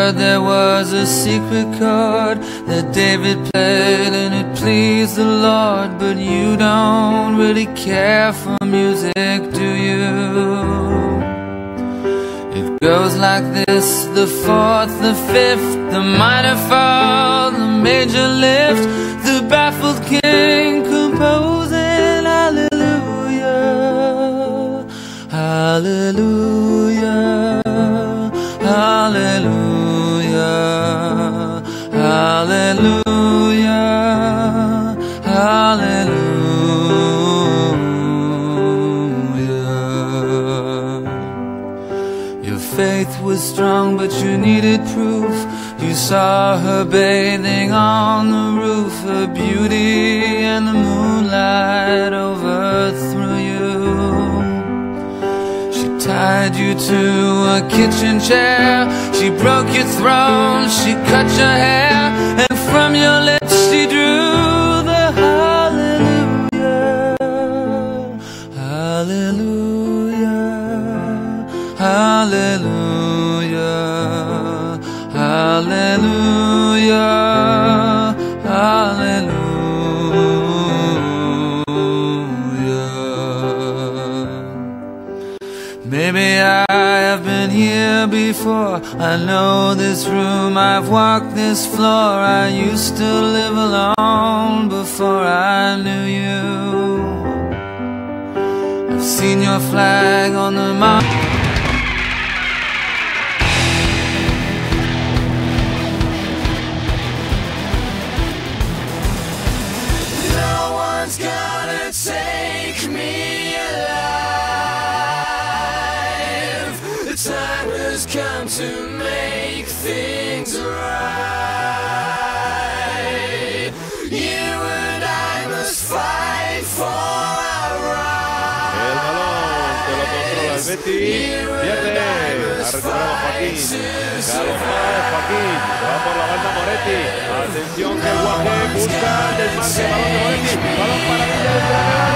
heard there was a secret chord that David played and it pleased the Lord. But you don't really care for music, do you? It goes like this: the fourth, the fifth, the minor fall, the major lift, the baffled king composing hallelujah, hallelujah, hallelujah, hallelujah, hallelujah. Your faith was strong, but you needed proof. You saw her bathing on the roof. Her beauty and the moonlight overthrew you. She tied you to a kitchen chair. She broke your throne, she cut your hair, and from your lips she drew the hallelujah, hallelujah, hallelujah, hallelujah, hallelujah. Maybe I have been here before. I know this room, I've walked this floor. I used to live alone before I knew you. I've seen your flag on the mountain. Gonna take me alive. The time has come to make things right. You and I must fight for our rights. El balón que lo controla el Betis. Pierde. Ha recuperado Joaquín. Carlos Páez, Joaquín. Se va por la banda Moretti. Atención que el Guaje busca el desmarque. Balón de Moretti. Balón para Villa del Dragón.